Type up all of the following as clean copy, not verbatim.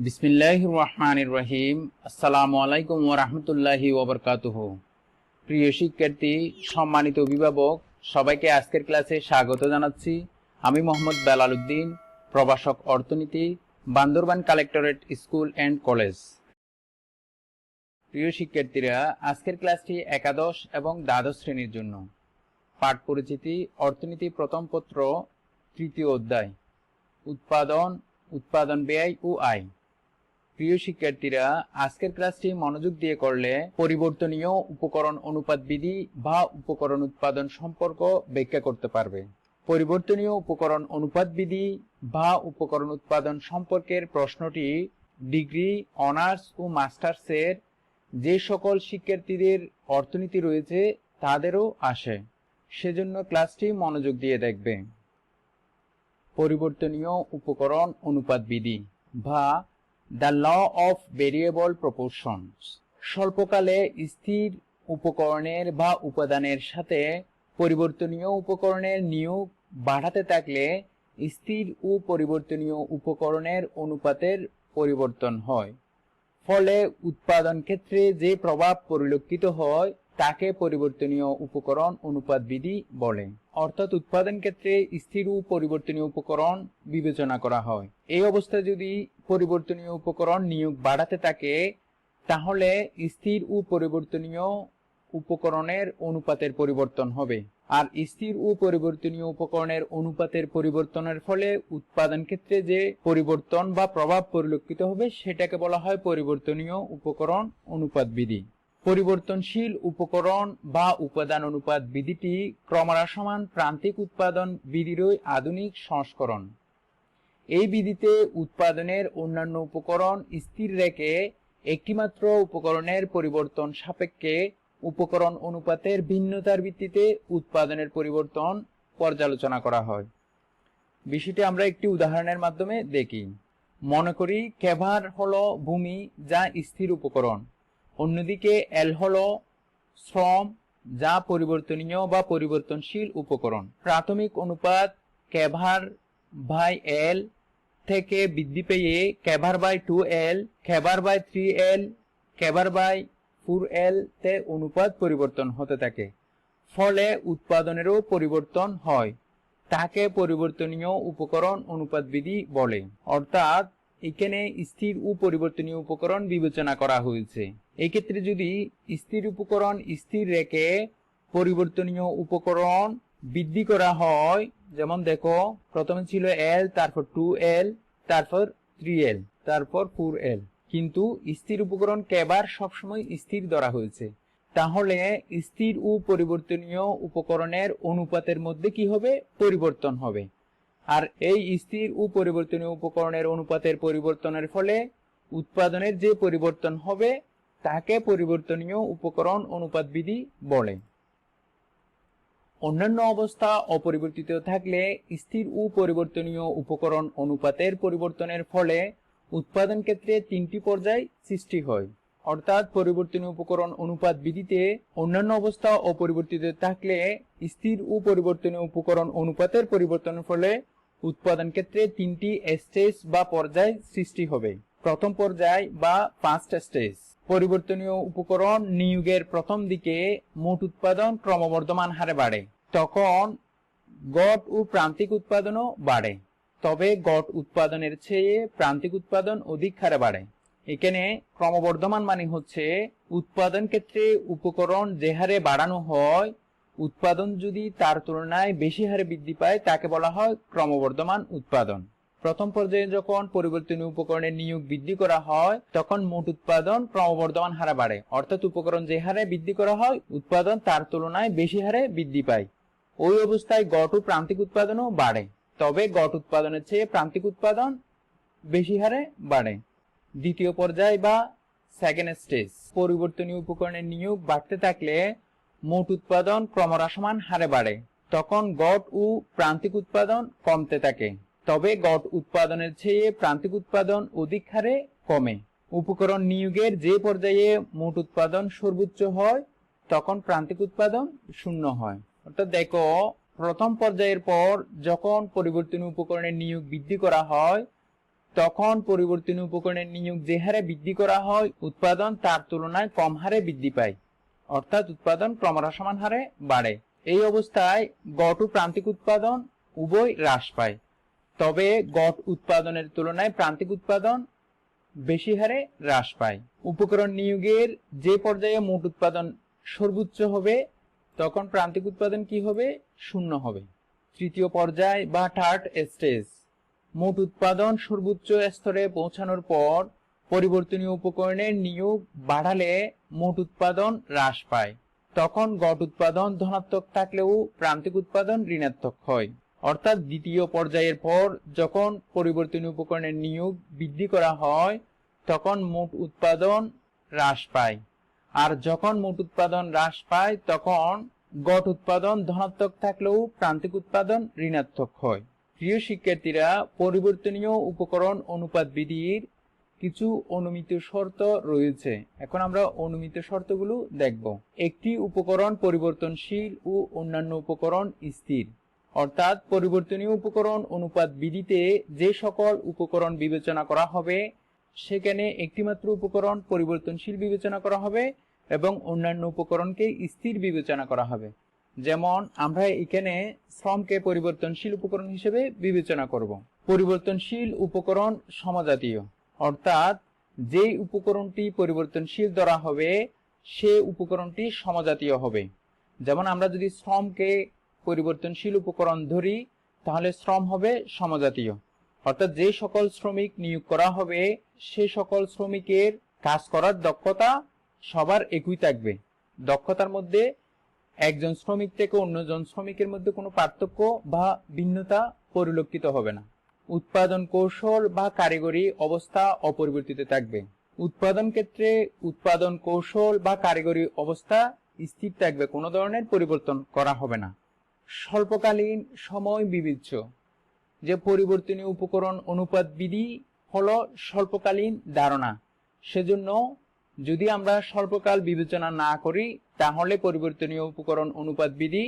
বিসমিল্লাহির রহমানির রহিম। আসসালামু আলাইকুম ওয়া রাহমাতুল্লাহি ওয়া বারাকাতুহু। প্রিয় শিক্ষার্থী, সম্মানিত অভিভাবক, সবাইকে আজকের ক্লাসে স্বাগত জানাচ্ছি। আমি মোহাম্মদ বেলাল উদ্দিন, প্রভাষক অর্থনীতি, Bandarban collectorate school and college. প্রিয় শিক্ষার্থীরা, আজকের ক্লাসটি একাদশ এবং দ্বাদশ শ্রেণীর জন্য। পাঠ পরিচিতি, অর্থনীতি প্রথম পত্র, তৃতীয় অধ্যায়, উৎপাদন, উৎপাদন ব্যয় ও আয়। প্রিয় শিক্ষার্থীরা, আজকের ক্লাসটি মনোযোগ দিয়ে করলে পরিবর্তনীয় উপকরণ অনুপাত বিধি বা উপকরণ উৎপাদন সম্পর্ক ব্যাখ্যা করতে পারবে। পরিবর্তনীয় উপকরণ অনুপাত বিধি বা উপকরণ উৎপাদন সম্পর্কের প্রশ্নটি ডিগ্রি, অনার্স ও মাস্টার্সের যে সকল শিক্ষার্থীদের অর্থনীতি রয়েছে তাদেরও আসে, সেজন্য ক্লাসটি মনোযোগ দিয়ে দেখবে। পরিবর্তনীয় উপকরণ অনুপাত বিধি বা the law of variable proportions. স্বল্পকালে স্থির উপকরণের বা উপাদানের সাথে পরিবর্তনীয় উপকরণের নিয়োগ বাড়াতে থাকলে স্থির ও পরিবর্তনীয় উপকরণের অনুপাতের পরিবর্তন হয়। ফলে উৎপাদন ক্ষেত্রে যে প্রভাব পরিলক্ষিত হয় তাকে পরিবর্তনীয় উপকরণ অনুপাত বিধি বলে। অর্থাৎ উৎপাদন ক্ষেত্রে স্থির ও পরিবর্তনীয় উপকরণ বিবেচনা করা হয়। এই অবস্থায় যদি পরিবর্তনীয় উপকরণ নিয়োগ বাড়াতে থাকে তাহলে স্থির ও পরিবর্তনীয় উপকরণের অনুপাতের পরিবর্তন হবে। আর স্থির ও পরিবর্তনীয় উপকরণের অনুপাতের পরিবর্তনের ফলে উৎপাদন ক্ষেত্রে যে পরিবর্তন বা প্রভাব পরিলক্ষিত হবে সেটাকে বলা হয় পরিবর্তনীয় উপকরণ অনুপাত বিধি। পরিবর্তনশীল উপকরণ বা উপাদান অনুপাত বিধিটি ক্রমহ্রাসমান প্রান্তিক উৎপাদন বিধিরই আধুনিক সংস্করণ। এই বিধিতে উৎপাদনের অন্যান্য উপকরণ স্থির রেখে একটিমাত্র উপকরণের পরিবর্তন সাপেক্ষে উপকরণ অনুপাতের ভিন্নতার ভিত্তিতে উৎপাদনের পরিবর্তন পর্যালোচনা করা হয়। বিষয়টি আমরা একটি উদাহরণের মাধ্যমে দেখি। মনে করি কেভার হলো ভূমি যা স্থির উপকরণ, অন্যদিকে এল হলো শ্রম যা পরিবর্তনীয় বা পরিবর্তনশীল উপকরণ। প্রাথমিক অনুপাত কেভার বাই এল থেকে বৃদ্ধি পেয়ে কেভার বাই 2L, কেভার বাই 3L, কেভার বাই 4L তে অনুপাত পরিবর্তন হতে থাকে। ফলে উৎপাদনেরও পরিবর্তন হয়, তাকে পরিবর্তনীয় উপকরণ অনুপাত বিধি বলে। অর্থাৎ এখানে স্থির ও পরিবর্তনীয় উপকরণ বিবেচনা করা হয়েছে। এই ক্ষেত্রে যদি স্থির উপকরণ স্থির রেখে পরিবর্তনীয় উপকরণ বৃদ্ধি করা হয়, যেমন দেখো প্রথমে ছিল L, তারপর 2L, তারপর 3L, তারপর 4L, কিন্তু স্থির উপকরণ কেভার সবসময় স্থির ধরা হয়েছে। তাহলে স্থির ও পরিবর্তনীয় উপকরণের অনুপাতের মধ্যে কি হবে? পরিবর্তন হবে। আর এই স্থির ও পরিবর্তনীয় উপকরণের অনুপাতের পরিবর্তনের ফলে উৎপাদনের যে পরিবর্তন হবে তাকে পরিবর্তনীয় উপকরণ অনুপাত বিধি বলে। অন্যান্য অবস্থা অপরিবর্তিত থাকলে স্থির ও পরিবর্তনীয় উপকরণ অনুপাতের পরিবর্তনের ফলে উৎপাদন ক্ষেত্রে তিনটি পর্যায় সৃষ্টি হয়। অর্থাৎ পরিবর্তনীয় উপকরণ অনুপাত বিধিতে অন্যান্য অবস্থা অপরিবর্তিত থাকলে স্থির ও পরিবর্তনীয় উপকরণ অনুপাতের পরিবর্তনের ফলে উৎপাদন ক্ষেত্রে তিনটি স্টেজ বা পর্যায় সৃষ্টি হবে। প্রথম পর্যায় বা ফার্স্ট স্টেজ, পরিবর্তনীয় উপকরণ নিয়োগের প্রথম দিকে মোট উৎপাদন ক্রমবর্ধমান হারে বাড়ে, তখন গড় ও প্রান্তিক উৎপাদনও বাড়ে। তবে গড় উৎপাদনের চেয়ে প্রান্তিক উৎপাদন অধিক হারে বাড়ে। এখানে ক্রমবর্ধমান মানে হচ্ছে উৎপাদন ক্ষেত্রে উপকরণ যে হারে বাড়ানো হয় উৎপাদন যদি তার তুলনায় বেশি হারে বৃদ্ধি পায় তাকে বলা হয় ক্রমবর্ধমান উৎপাদন। প্রথম পর্যায়ে যখন পরিবর্তনীয় উপকরণের নিয়োগ বৃদ্ধি করা হয় তখন মোট উৎপাদন ক্রমবর্ধমান হারে বাড়ে, অর্থাৎ উপকরণ যে হারে বৃদ্ধি করা হয় উৎপাদন তার তুলনায় বেশি হারে বৃদ্ধি পায়। ওই অবস্থায় গড় ও প্রান্তিক উৎপাদনও বাড়ে, তবে গড় উৎপাদনের চেয়ে প্রান্তিক উৎপাদন বেশি হারে বাড়ে। দ্বিতীয় পর্যায় বা সেকেন্ড স্টেজ, পরিবর্তনীয় উপকরণের নিয়োগ বাড়তে থাকলে মোট উৎপাদন ক্রমহ্রাসমান হারে বাড়ে, তখন গড় ও প্রান্তিক উৎপাদন কমতে থাকে। তবে গড় উৎপাদনের চেয়ে প্রান্তিক উৎপাদন অধিক হারে কমে। উপকরণ নিয়োগের যে পর্যায়ে মোট উৎপাদন সর্বোচ্চ হয় তখন প্রান্তিক উৎপাদন শূন্য হয়। অর্থাৎ দেখো, প্রথম পর্যায়ের পর যখন পরিবর্তনীয় উপকরণের নিয়োগ বৃদ্ধি করা হয় তখন পরিবর্তনীয় উপকরণের নিয়োগ যে হারে বৃদ্ধি করা হয় উৎপাদন তার তুলনায় কম হারে বৃদ্ধি পায়, অর্থাৎ উৎপাদন ক্রমহ্রাসমান হারে বাড়ে। এই অবস্থায় গড় ও প্রান্তিক উৎপাদন উভয় হ্রাস পায়, তবে গড় উৎপাদনের তুলনায় প্রান্তিক উৎপাদন বেশি হারে হ্রাস পায়। উপকরণ নিয়োগের যে পর্যায়ে মোট উৎপাদন সর্বোচ্চ হবে তখন প্রান্তিক উৎপাদন কি হবে? শূন্য হবে। তৃতীয় পর্যায় বা থার্ড স্টেজ, মোট উৎপাদন সর্বোচ্চ স্তরে পৌঁছানোর পর পরিবর্তনীয় উপকরণের নিয়োগ বাড়ালে মোট উৎপাদন হ্রাস পায়, তখন গড় উৎপাদন ধনাত্মক থাকলেও প্রান্তিক উৎপাদন ঋণাত্মক হয়। অর্থাৎ দ্বিতীয় পর্যায়ের পর যখন পরিবর্তনীয় উপকরণের নিয়োগ বৃদ্ধি করা হয় তখন মোট উৎপাদন হ্রাস পায়, আর যখন মোট উৎপাদন হ্রাস পায় তখন গড় উৎপাদন ধনাত্মক থাকলেও প্রান্তিক উৎপাদন ঋণাত্মক হয়। প্রিয় শিক্ষার্থীরা, পরিবর্তনীয় উপকরণ অনুপাত বিধির কিছু অনুমিত শর্ত রয়েছে। এখন আমরা অনুমিত শর্তগুলো দেখব। একটি উপকরণ পরিবর্তনশীল ও অন্যান্য উপকরণ স্থির, অর্থাৎ পরিবর্তনীয় উপকরণ অনুপাত বিধিতে যে সকল উপকরণ বিবেচনা করা হবে সেখানে একটিমাত্র উপকরণ পরিবর্তনশীল বিবেচনা করা হবে এবং অন্যান্য উপকরণকে স্থির বিবেচনা করা হবে। যেমন আমরা এখানে শ্রমকে পরিবর্তনশীল উপকরণ হিসেবে বিবেচনা করব। পরিবর্তনশীল উপকরণ সমজাতীয়, অর্থাৎ যে উপকরণটি পরিবর্তনশীল ধরা হবে সে উপকরণটি সমজাতীয় হবে। যেমন আমরা যদি শ্রমকে পরিবর্তনশীল উপকরণ ধরি তাহলে শ্রম হবে সমজাতীয়, অর্থাৎ যে সকল শ্রমিক নিয়োগ করা হবে সে সকল শ্রমিকের কাজ করার দক্ষতা সবার একই থাকবে। দক্ষতার মধ্যে একজন শ্রমিক থেকে অন্যজন শ্রমিকের মধ্যে কোনো পার্থক্য বা ভিন্নতা পরিলক্ষিত হবে না। উৎপাদন কৌশল বা কারিগরি অবস্থা অপরিবর্তিত থাকবে। উৎপাদন ক্ষেত্রে উৎপাদন কৌশল বা কারিগরি অবস্থা স্থির থাকবে, কোনো ধরনের পরিবর্তন করা হবে না। স্বল্পকালীন সময় বিবেচ্য, যে পরিবর্তনীয় উপকরণ অনুপাত বিধি হলো স্বল্পকালীন ধারণা, সেজন্য যদি আমরা স্বল্পকাল বিবেচনা না করি তাহলে পরিবর্তনীয় উপকরণ অনুপাত বিধি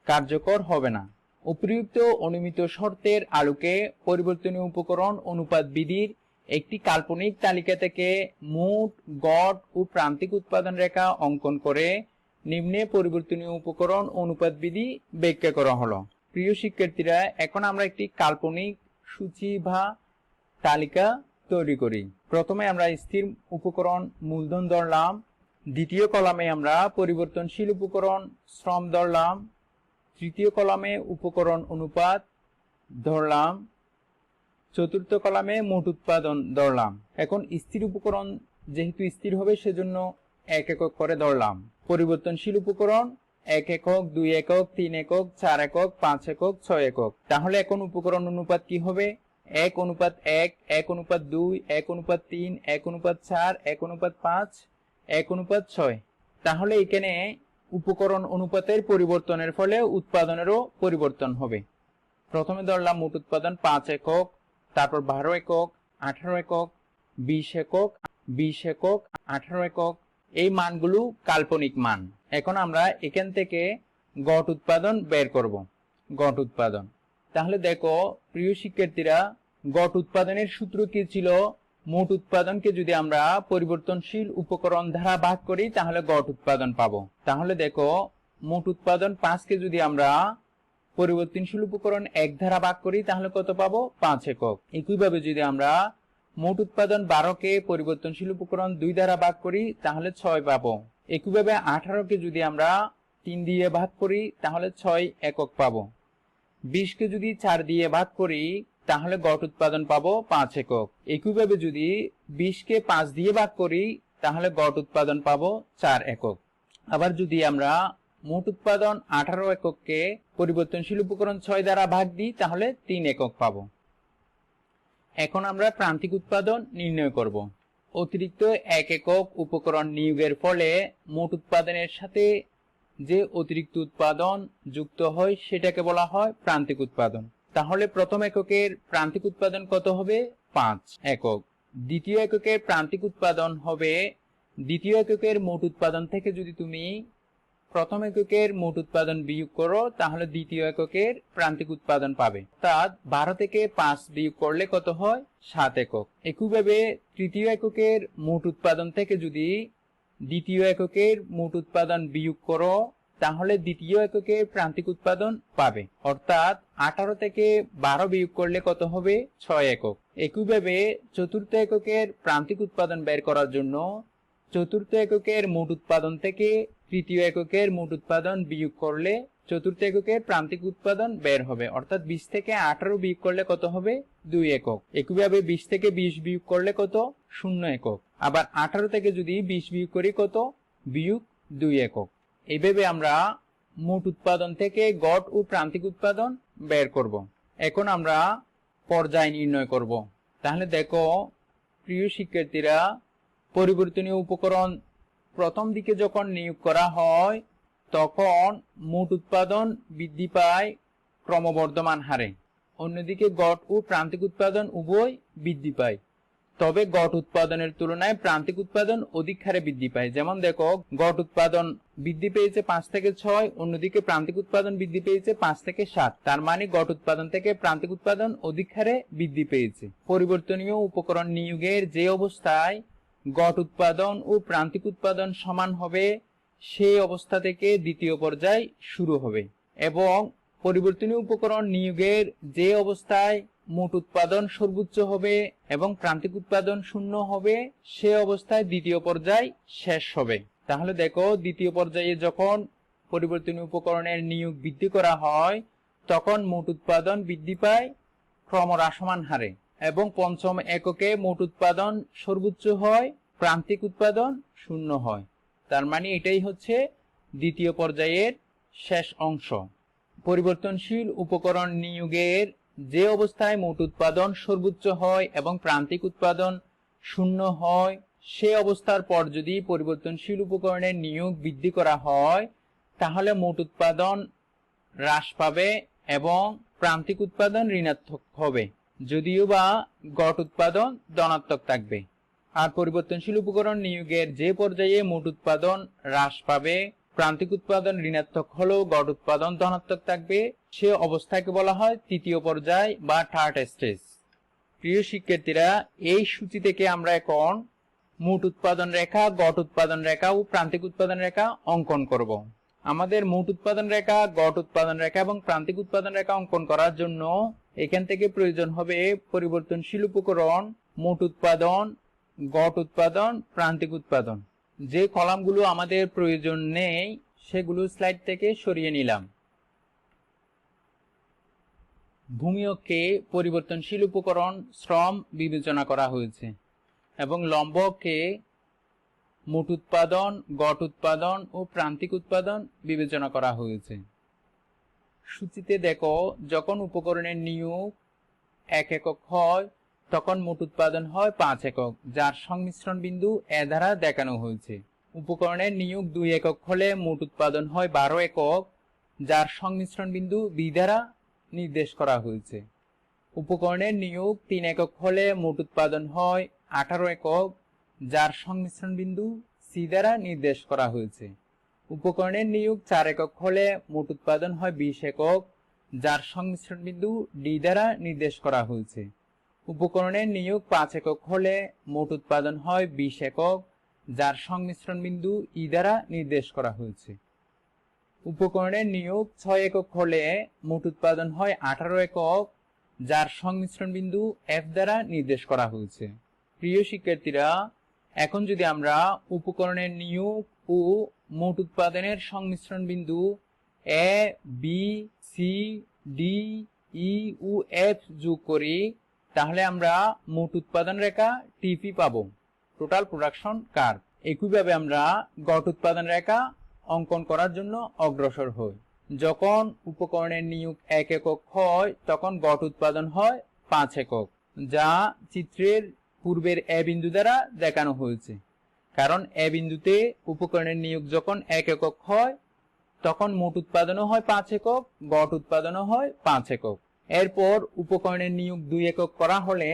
কার্যকর হবে না। উপরিউক্ত অনুমিত শর্তের আলোকে পরিবর্তনীয় উপকরণ অনুপাত বিধির একটি কাল্পনিক তালিকা থেকে মোট, গড় ও প্রান্তিক উৎপাদন রেখা অঙ্কন করে নিম্নে পরিবর্তনীয় উপকরণ অনুপাত বিধি ব্যাখ্যা করা হলো। প্রিয় শিক্ষার্থীরা, এখন আমরা একটি কাল্পনিক সূচি বা তালিকা তৈরি করি। প্রথমে আমরা স্থির উপকরণ মূলধন ধরলাম, দ্বিতীয় কলামে আমরা পরিবর্তনশীল উপকরণ শ্রম ধরলাম, তৃতীয় কলামে উপকরণ অনুপাত ধরলাম, চতুর্থ কলামে মোট উৎপাদন ধরলাম। এখন স্থির উপকরণ যেহেতু স্থির হবে সেজন্য 1 একক করে ধরলাম। পরিবর্তনশীল উপকরণ 1 একক, 2 একক, 3 একক, 4 একক, 5 একক, 6 একক। তাহলে এখন উপকরণ অনুপাত কি হবে? 1:1, 1:2, 1:3, 1:4, 1:5, 1:6। তাহলে এখানে উপকরণ অনুপাতের পরিবর্তনের ফলে উৎপাদনেরও পরিবর্তন হবে। প্রথমে ধরলাম মোট উৎপাদন 5 একক, তারপর 12 একক, 18 একক, 20 একক, 20 একক, 18 একক। এই মানগুলো কাল্পনিক মান। এখন আমরা এখান থেকে গড় উৎপাদন বের করব। গড় উৎপাদন, তাহলে দেখো প্রিয় শিক্ষার্থীরা, গড় উৎপাদনের সূত্র কি ছিল? মোট উৎপাদনকে যদি আমরা পরিবর্তনশীল উপকরণ দ্বারা ভাগ করি তাহলে গড় উৎপাদন পাবো। তাহলে দেখো মোট উৎপাদন 5 কে যদি আমরা পরিবর্তনশীল উপকরণ 1 দ্বারা ভাগ করি তাহলে কত পাবো? 5 একক। একইভাবে যদি আমরা মোট উৎপাদন 12 কে পরিবর্তনশীল উপকরণ 2 দ্বারা ভাগ করি তাহলে 6 পাবো। একইভাবে 18 কে যদি আমরা 3 দিয়ে ভাগ করি তাহলে 6 একক পাবো। 20 কে যদি 4 দিয়ে ভাগ করি তাহলে গড় উৎপাদন পাবো 5 একক। একইভাবে যদি 20 কে 5 দিয়ে ভাগ করি তাহলে গড় উৎপাদন পাবো 4 একক। আবার যদি আমরা মোট উৎপাদন 18 একককে পরিবর্তনশীল উপকরণ 6 দ্বারা ভাগ দিই তাহলে 3 একক পাবো। এখন আমরা প্রান্তিক উৎপাদন নির্ণয় করব। অতিরিক্ত 1 একক উপকরণ নিয়োগের ফলে মোট উৎপাদনের সাথে যে অতিরিক্ত উৎপাদন যুক্ত হয় সেটাকে বলা হয় প্রান্তিক উৎপাদন। তাহলে প্রথম এককের প্রান্তিক উৎপাদন কত হবে? 5 একক। দ্বিতীয় এককের প্রান্তিক উৎপাদন হবে, দ্বিতীয় এককের মোট উৎপাদন থেকে যদি তুমি প্রথম এককের মোট উৎপাদন বিয়োগ করো, তাহলে দ্বিতীয় এককের প্রান্তিক উৎপাদন পাবে। অর্থাৎ 12 থেকে 5 বিয়োগ করলে কত হয়? 7 একক। একইভাবে তৃতীয় এককের মোট উৎপাদন থেকে যদি দ্বিতীয় এককের মোট উৎপাদন বিয়োগ করো, তাহলে দ্বিতীয় এককের প্রান্তিক উৎপাদন পাবে। অর্থাৎ 18 থেকে 12 বিয়োগ করলে কত হবে? 6 একক। একইভাবে চতুর্থ এককের প্রান্তিক উৎপাদন বের করার জন্য চতুর্থ এককের মোট উৎপাদন থেকে তৃতীয় এককের মোট উৎপাদন বিয়োগ করলে চতুর্থ এককের প্রান্তিক উৎপাদন বের হবে। অর্থাৎ 20 থেকে 18 বিয়োগ করলে কত হবে? 2 একক। একইভাবে 20 থেকে 20 বিয়োগ করলে কত? 0 একক। আবার 18 থেকে যদি 20 বিয়োগ করি কত? বিয়োগ 2 একক। এইভাবে আমরা মোট উৎপাদন থেকে গড় ও প্রান্তিক উৎপাদন বের করব। এখন আমরা পর্যায় নির্ণয় করব। তাহলে দেখো প্রিয় শিক্ষার্থীরা, পরিবর্তনীয় উপকরণ প্রথম দিকে যখন নিয়োগ করা হয় তখন মোট উৎপাদন বৃদ্ধি পায় ক্রমবর্ধমান হারে, অন্যদিকে গড় ও প্রান্তিক উৎপাদন উভয় বৃদ্ধি পায়। তবে গড় উৎপাদনের তুলনায় প্রান্তিক উৎপাদন অধিক হারে বৃদ্ধি পায়। যেমন দেখো, গড় উৎপাদন বৃদ্ধি পেয়েছে 5 থেকে 6, অন্যদিকে প্রান্তিক উৎপাদন বৃদ্ধি পেয়েছে 5 থেকে 7। তার মানে গড় উৎপাদন থেকে প্রান্তিক উৎপাদন অধিক হারে বৃদ্ধি পেয়েছে। পরিবর্তনীয় উপকরণ নিয়োগের যে অবস্থায় গড় উৎপাদন ও প্রান্তিক উৎপাদন সমান হবে, সেই অবস্থা থেকে দ্বিতীয় পর্যায় শুরু হবে। এবং পরিবর্তনীয় উপকরণ নিয়োগের যে অবস্থায় মোট উৎপাদন সর্বোচ্চ হবে এবং প্রান্তিক উৎপাদন শূন্য হবে, সে অবস্থায় দ্বিতীয় পর্যায় শেষ হবে। তাহলে দেখো, দ্বিতীয় পর্যায়ে যখন পরিবর্তনীয় উপকরণের নিয়োগ বৃদ্ধি করা হয় তখন মোট উৎপাদন বৃদ্ধি পায় ক্রমহ্রাসমান হারে এবং পঞ্চম এককে মোট উৎপাদন সর্বোচ্চ হয়, প্রান্তিক উৎপাদন শূন্য হয়। তার মানে এটাই হচ্ছে দ্বিতীয় পর্যায়ের শেষ অংশ। পরিবর্তনশীল উপকরণ নিয়োগের যে অবস্থায় মোট উৎপাদন সর্বোচ্চ হয় এবং প্রান্তিক উৎপাদন শূন্য হয়, সে অবস্থার পর যদি পরিবর্তনশীল উপকরণের নিয়োগ বৃদ্ধি করা হয় তাহলে মোট উৎপাদন হ্রাস পাবে এবং প্রান্তিক উৎপাদন ঋণাত্মক হবে, যদিও বা গড় উৎপাদন ধনাত্মক থাকবে। আর পরিবর্তনশীল উপকরণ নিয়োগের যে পর্যায়ে মোট উৎপাদন হ্রাস পাবে, প্রান্তিক উৎপাদন ঋণাত্মক হলেও গড় উৎপাদন ধনাত্মক থাকবে, সে অবস্থাকে বলা হয় তৃতীয় পর্যায় বা থার্ড স্টেজ। প্রিয় শিক্ষার্থীরা, এই সূচি থেকে আমরা এখন মোট উৎপাদন রেখা, গড় উৎপাদন রেখা ও প্রান্তিক উৎপাদন রেখা অঙ্কন করব। আমাদের মোট উৎপাদন রেখা, গড় উৎপাদন রেখা এবং প্রান্তিক উৎপাদন রেখা অঙ্কন করার জন্য এখান থেকে প্রয়োজন হবে পরিবর্তনশীল উপকরণ, মোট উৎপাদন, গড় উৎপাদন, প্রান্তিক উৎপাদন। যে কলামগুলো আমাদের প্রয়োজন নেই সেগুলো স্লাইড থেকে সরিয়ে নিলাম। ভূমি অক্ষে পরিবর্তনশীল উপকরণ শ্রম বিবেচনা করা হয়েছে এবং লম্ব অক্ষে মোট উৎপাদন, গড় উৎপাদন ও প্রান্তিক উৎপাদন বিবেচনা করা হয়েছে। সূচিতে দেখো, যখন উপকরণের নিয়োগ 1 একক হয় তখন মোট উৎপাদন হয় 5 একক, যার সংমিশ্রণ বিন্দু এ দ্বারা দেখানো হয়েছে। উপকরণের নিয়োগ 2 একক হলে মোট উৎপাদন হয় 12 একক, যার সংমিশ্রণ বিন্দু বি দ্বারা নির্দেশ করা হয়েছে। উপকরণের নিয়োগ 3 একক হলে মোট উৎপাদন হয় 18 একক, যার সংমিশ্রণ বিন্দু সি দ্বারা নির্দেশ করা হয়েছে। উপকরণের নিয়োগ 4 একক হলে মোট উৎপাদন হয় 20 একক, যার সংমিশ্রণ বিন্দু ডি দ্বারা নির্দেশ করা হয়েছে। উপকরণের নিয়োগ 5 একক হলে মোট উৎপাদন হয় 20 একক, যার সংমিশ্রণ বিন্দু ই দ্বারা নির্দেশ করা হয়েছে। উপকরণের নিয়োগ 6 একক হলে মোট উৎপাদন হয় 18 একক, যার সংমিশ্রণ বিন্দু এফ দ্বারা নির্দেশ করা হয়েছে। প্রিয় শিক্ষার্থীরা, এখন যদি আমরা উপকরণের নিয়োগ ও মোট উৎপাদনের সংমিশ্রণ বিন্দু এ, বি, সি, ডি, ই ও এফ যোগ করি, তাহলে আমরা মোট উৎপাদন রেখা টিপি পাবো, টোটাল প্রোডাকশন কার্ভ। একইভাবে আমরা গড় উৎপাদন রেখা অঙ্কন করার জন্য অগ্রসর হই। যখন উপকরণের নিয়োগ 1 একক হয় তখন গড় উৎপাদন হয় 5 একক, যা চিত্রের পূর্বের এ বিন্দু দ্বারা দেখানো হয়েছে। কারণ এ বিন্দুতে উপকরণের নিয়োগ যখন 1 একক হয় তখন মোট উৎপাদনও হয় 5 একক, গড় উৎপাদনও হয় 5 একক। এরপর উপকরণের নিয়োগ 2 একক করা হলে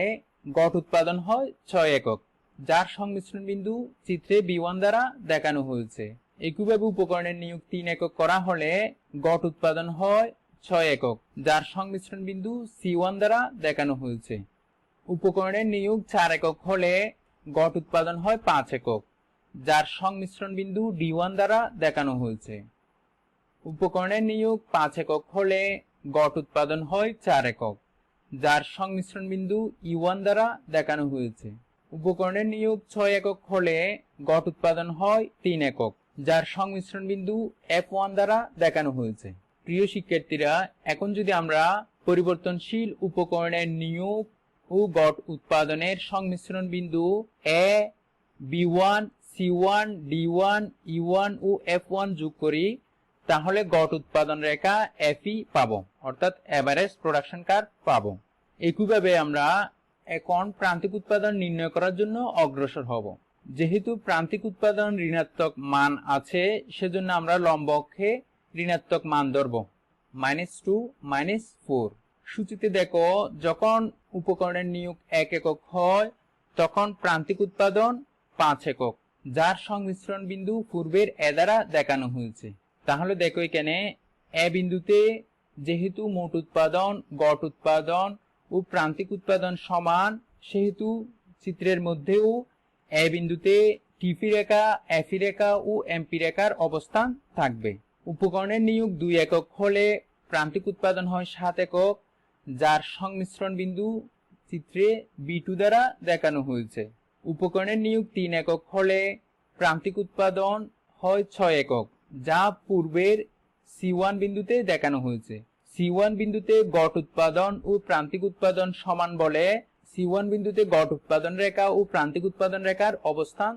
গড় উৎপাদন হয় 6 একক, যার সংমিশ্রণ বিন্দু চিত্রে B1 দ্বারা দেখানো হয়েছে। একইভাবে উপকরণের নিয়োগ 3 একক করা হলে গড় উৎপাদন হয় 6 একক, যার সংমিশ্রণ বিন্দু C1 দ্বারা দেখানো হয়েছে। উপকরণের নিয়োগ 4 একক হলে গড় উৎপাদন হয় 5 একক, যার সংমিশ্রণ বিন্দু D1 দ্বারা দেখানো হয়েছে। উপকরণের নিয়োগ 5 একক হলে গড় উৎপাদন হয় 4 একক, যার সংমিশ্রণ বিন্দু E1 দ্বারা দেখানো হয়েছে। উপকরণের নিয়োগ 6 একক হলে গড় উৎপাদন হয় 3 একক, যার সংমিশ্রণ বিন্দু F1 দ্বারা দেখানো হয়েছে। প্রিয় শিক্ষার্থীরা, এখন যদি আমরা পরিবর্তনশীল উপকরণের নিয়োগ ও গড় উৎপাদনের সংমিশ্রণ বিন্দু A, B1, C1, D1, E1 O F1 যোগ করি, তাহলে গড় উৎপাদন রেখা FE পাবো, অর্থাৎ এভারেজ প্রোডাকশন কার্ভ পাবো। একইভাবে আমরা এখন প্রান্তিক উৎপাদন নির্ণয় করার জন্য অগ্রসর হব। যেহেতু প্রান্তিক উৎপাদন ঋণাত্মক মান আছে, সেজন্য আমরা লম্ব অক্ষে ঋণাত্মক মান ধরব, -2, -4। সূচিতে দেখো, যখন উপকরণের নিয়োগ 1 একক হয় তখন প্রান্তিক উৎপাদন 5 একক, যার সংমিশ্রণ বিন্দু পূর্বের এ দ্বারা দেখানো হয়েছে। তাহলে দেখো, এখানে এ বিন্দুতে যেহেতু মোট উৎপাদন, গড় উৎপাদন ও প্রান্তিক উৎপাদন সমান, সেহেতু চিত্রের মধ্যেও এ বিন্দুতে টিপি রেখা, এফি রেখা ও এমপি রেখার অবস্থান থাকবে। উপকরণের নিয়োগ 2 একক হলে প্রান্তিক উৎপাদন হয় 7 একক, যার সংমিশ্রণ বিন্দু চিত্রে B2 দ্বারা দেখানো হয়েছে। উপকরণের নিয়োগ 3 একক হলে প্রান্তিক উৎপাদন হয় 6 একক, যা পূর্বের C1 বিন্দুতে দেখানো হয়েছে। C1 বিন্দুতে গড় উৎপাদন ও প্রান্তিক উৎপাদন সমান বলে C1 বিন্দুতে গড় উৎপাদন রেখা ও প্রান্তিক উৎপাদন রেখার অবস্থান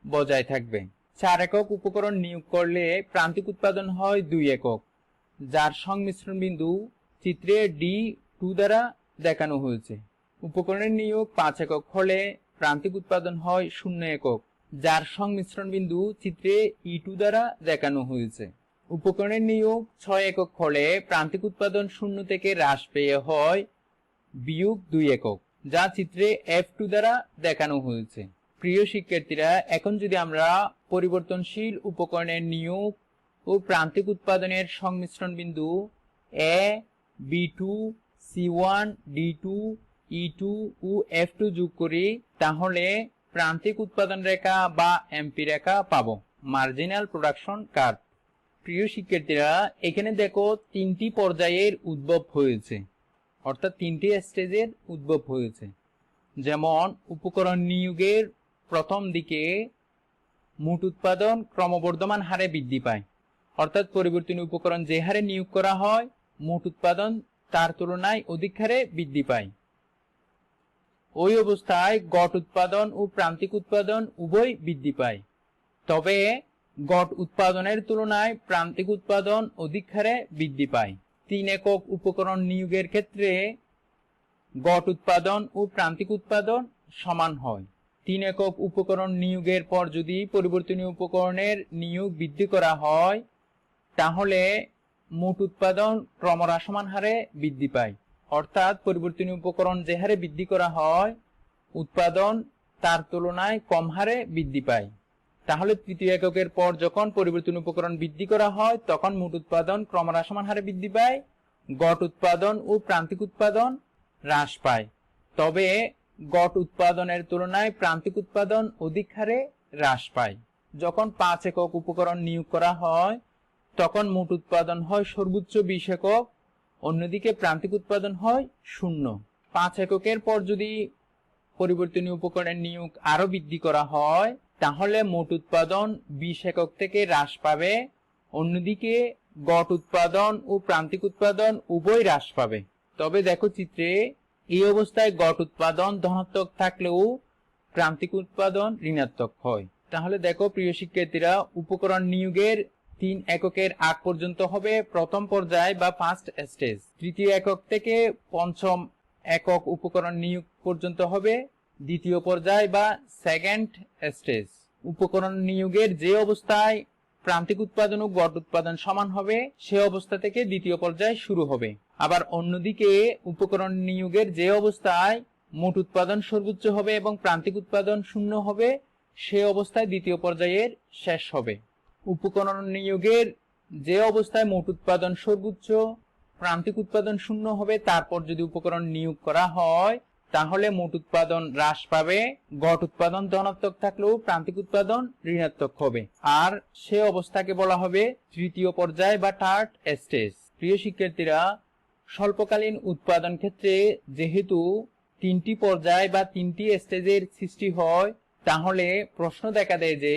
বজায় থাকবে। 4 একক উপকরণ নিয়োগ করলে প্রান্তিক উৎপাদন হয় 2 একক, যার সংমিশ্রণ বিন্দু চিত্রে D2 দ্বারা দেখানো হয়েছে। উপকরণের নিয়োগ 5 একক হলে প্রান্তিক উৎপাদন হয় 0 একক, যার সংমিশ্রণ বিন্দু চিত্রে E2 দ্বারা দেখানো হয়েছে। উপকরণের নিয়োগ 6 একক হলে প্রান্তিক উৎপাদন 0 থেকে হ্রাস পেয়ে হয় -2 একক, যা চিত্রে F2 দ্বারা দেখানো হয়েছে। প্রিয় শিক্ষার্থীরা, এখন যদি আমরা পরিবর্তনশীল উপকরণের নিয়োগ ও প্রান্তিক উৎপাদনের সংমিশ্রণ বিন্দু A, B2, C1, D2, E2 O F2 যোগ করি, তাহলে প্রান্তিক উৎপাদন রেখা বা এমপি রেখা পাবো, মার্জিনাল প্রোডাকশন কার্ভ। প্রিয় শিক্ষার্থীরা, এখানে দেখো 3টি পর্যায়ের উদ্ভব হয়েছে, অর্থাৎ 3টি স্টেজের উদ্ভব হয়েছে। যেমন উপকরণ নিয়োগের প্রথম দিকে মোট উৎপাদন ক্রমবর্ধমান হারে বৃদ্ধি পায়, অর্থাৎ পরিবর্তনীয় উপকরণ যে হারে নিয়োগ করা হয় মোট উৎপাদন তার তুলনায় অধিক হারে বৃদ্ধি পায়। ওই অবস্থায় গড় উৎপাদন ও প্রান্তিক উৎপাদন উভয় বৃদ্ধি পায়, তবে গড় উৎপাদনের তুলনায় প্রান্তিক উৎপাদন অধিক হারে বৃদ্ধি পায়। 3 একক উপকরণ নিয়োগের ক্ষেত্রে গড় উৎপাদন ও প্রান্তিক উৎপাদন সমান হয়। 3 একক উপকরণ নিয়োগের পর যদি পরিবর্তনীয় উপকরণের নিয়োগ বৃদ্ধি করা হয়, তাহলে মোট উৎপাদন ক্রমহ্রাসমান হারে বৃদ্ধি পায়, অর্থাৎ পরিবর্তনীয় উপকরণ যে হারে বৃদ্ধি করা হয় উৎপাদন তার তুলনায় কম হারে বৃদ্ধি পায়। তাহলে তৃতীয় এককের পর যখন পরিবর্তনীয় উপকরণ বৃদ্ধি করা হয় তখন মোট উৎপাদন ক্রমহ্রাসমান হারে বৃদ্ধি পায়, গড় উৎপাদন ও প্রান্তিক উৎপাদন হ্রাস পায়, তবে গড় উৎপাদনের তুলনায় প্রান্তিক উৎপাদন অধিক হারে হ্রাস পায়। যখন 5 একক উপকরণ নিয়োগ করা হয় তখন মোট উৎপাদন হয় সর্বোচ্চ 20 একক, অন্যদিকে প্রান্তিক উৎপাদন হয় 0। 5 এককের পর যদি পরিবর্তনীয় উপকরণের নিয়োগ আরো বৃদ্ধি করা হয় তাহলে মোট উৎপাদন 20 একক থেকে হ্রাস পাবে, অন্যদিকে গড় উৎপাদন ও প্রান্তিক উৎপাদন উভয় হ্রাস পাবে। তবে দেখো চিত্রে, এই অবস্থায় গড় উৎপাদন ধনাত্মক থাকলেও প্রান্তিক উৎপাদন ঋণাত্মক হয়। তাহলে দেখো প্রিয় শিক্ষার্থীরা, উপকরণ নিয়োগের 3 এককের আগ পর্যন্ত হবে প্রথম পর্যায় বা ফার্স্ট স্টেজ, তৃতীয় একক থেকে পঞ্চম একক উপকরণ নিয়োগ পর্যন্ত হবে দ্বিতীয় পর্যায় বা সেকেন্ড স্টেজ। উপকরণ নিয়োগের যে অবস্থায় প্রান্তিক উৎপাদন ও গড় উৎপাদন সমান হবে সে অবস্থা থেকে দ্বিতীয় পর্যায় শুরু হবে। আবার অন্যদিকে উপকরণ নিয়োগের যে অবস্থায় মোট উৎপাদন সর্বোচ্চ হবে এবং প্রান্তিক উৎপাদন 0 হবে সে অবস্থায় দ্বিতীয় পর্যায়ের শেষ হবে। উপকরণ নিয়োগের যে অবস্থায় মোট উৎপাদন সর্বোচ্চ, প্রান্তিক উৎপাদন শূন্য হবে, তারপর যদি উপকরণ নিয়োগ করা হয় তাহলে মোট উৎপাদন হ্রাস পাবে। গড় উৎপাদন ধনাত্মক থাকলেও প্রান্তিক উৎপাদন ঋণাত্মক হবে, আর সে অবস্থাকে বলা হবে তৃতীয় পর্যায় বা থার্ড স্টেজ। প্রিয় শিক্ষার্থীরা, স্বল্পকালীন উৎপাদন ক্ষেত্রে যেহেতু তিনটি পর্যায় বা তিনটি স্টেজের সৃষ্টি হয়, তাহলে প্রশ্ন দেখা দেয় যে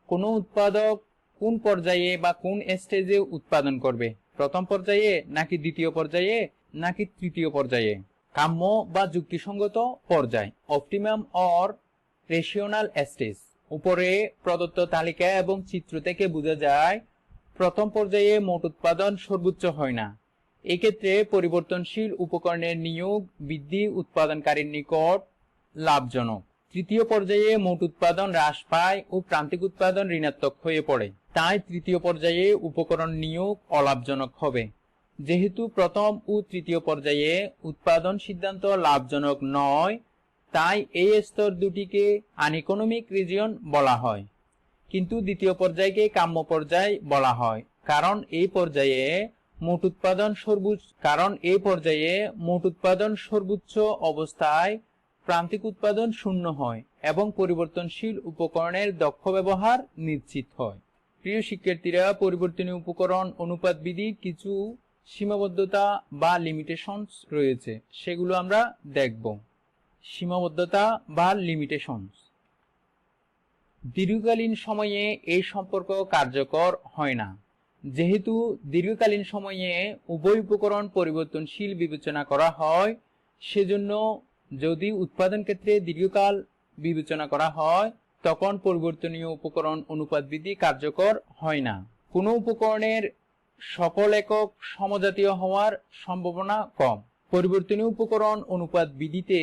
কোনো উৎপাদক কোন পর্যায়ে বা কোন স্টেজে উৎপাদন করবে, প্রথম পর্যায়ে নাকি দ্বিতীয় পর্যায়ে নাকি তৃতীয় পর্যায়ে। কাম্য বা যুক্তিসঙ্গত পর্যায়, অপটিমাম অর রেশিওনাল স্টেজ। উপরে প্রদত্ত তালিকা এবং চিত্র থেকে বোঝা যায় প্রথম পর্যায়ে মোট উৎপাদন সর্বোচ্চ হয় না। এক্ষেত্রে পরিবর্তনশীল উপকরণের নিয়োগ বৃদ্ধি উৎপাদনকারীর নিকট লাভজনক। তৃতীয় পর্যায়ে মোট উৎপাদন হ্রাস পায় ও প্রান্তিক উৎপাদন ঋণাত্মক হয়ে পড়ে, তাই তৃতীয় পর্যায়ে উপকরণ নিয়োগ অলাভজনক হবে। যেহেতু প্রথম ও তৃতীয় পর্যায়ে উৎপাদন সিদ্ধান্ত লাভজনক নয়, তাই এই স্তর দুটিকে আনইকোনমিক রিজিয়ন বলা হয়, কিন্তু দ্বিতীয় পর্যায়কে কাম্য পর্যায় বলা হয়, কারণ এই পর্যায়ে মোট উৎপাদন সর্বোচ্চ অবস্থায় প্রান্তিক উৎপাদন শূন্য হয় এবং পরিবর্তনশীল উপকরণের দক্ষ ব্যবহার নিশ্চিত হয়। প্রিয় শিক্ষার্থীরা, পরিবর্তনীয় উপকরণ অনুপাত বিধির কিছু সীমাবদ্ধতা বা লিমিটেশনস রয়েছে, সেগুলো আমরা দেখব। সীমাবদ্ধতা বা লিমিটেশনস। দীর্ঘকালীন সময়ে এই সম্পর্ক কার্যকর হয় না। যেহেতু দীর্ঘকালীন সময়ে উভয় উপকরণ পরিবর্তনশীল বিবেচনা করা হয়, সেজন্য যদি উৎপাদন ক্ষেত্রে দীর্ঘকাল বিবেচনা করা হয় তখন পরিবর্তনীয় উপকরণ অনুপাত বিধি কার্যকর হয় না। কোনো উপকরণের সকল একক সমজাতীয় হওয়ার সম্ভাবনা কম। পরিবর্তনীয় উপকরণ অনুপাত বিধিতে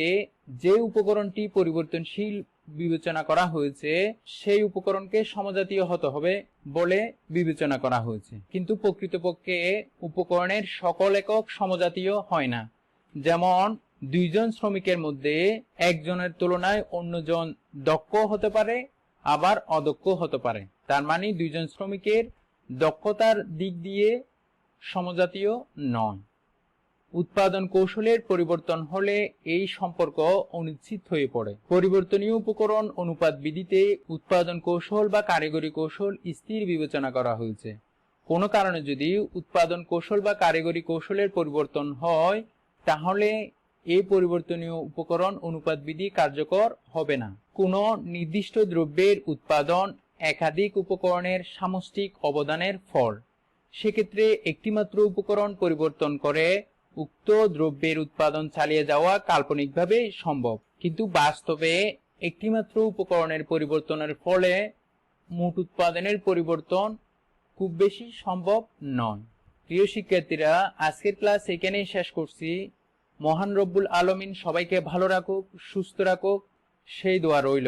যে উপকরণটি পরিবর্তনশীল বিবেচনা করা হয়েছে সেই উপকরণকে সমজাতীয় হতে হবে বলে বিবেচনা করা হয়েছে, কিন্তু প্রকৃতপক্ষে উপকরণের সকল একক সমজাতীয় হয় না। যেমন দুইজন শ্রমিকের মধ্যে একজনের তুলনায় অন্যজন দক্ষ হতে পারে, আবার অদক্ষ হতে পারে, তার মানে দুইজন শ্রমিকের দক্ষতার দিক দিয়ে সমজাতীয় নয়। উৎপাদন কৌশলের পরিবর্তন হলে এই সম্পর্ক অনিশ্চিত হয়ে পড়ে। পরিবর্তনীয় উপকরণ অনুপাত বিধিতে উৎপাদন কৌশল বা কারিগরি কৌশল স্থির বিবেচনা করা হয়েছে। কোনো কারণে যদি উৎপাদন কৌশল বা কারিগরি কৌশলের পরিবর্তন হয় তাহলে এই পরিবর্তনীয় উপকরণ অনুপাত বিধি কার্যকর হবে না। কোনো নির্দিষ্ট দ্রব্যের উৎপাদন একাধিক উপকরণের সামষ্টিক অবদানের ফল। সেক্ষেত্রে একটিমাত্র উপকরণ পরিবর্তন করে উক্ত দ্রব্যের উৎপাদন চালিয়ে যাওয়া কাল্পনিকভাবে সম্ভব, কিন্তু বাস্তবে একটিমাত্র উপকরণের পরিবর্তনের ফলে মোট উৎপাদনের পরিবর্তন খুব বেশি সম্ভব নয়। প্রিয় শিক্ষার্থীরা, আজকের ক্লাস এখানেই শেষ করছি। মহান রব্বুল আলামিন সবাইকে ভালো রাখুক, সুস্থ রাখুক, সেই দোয়া রইল।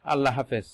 আল্লাহ হাফেজ।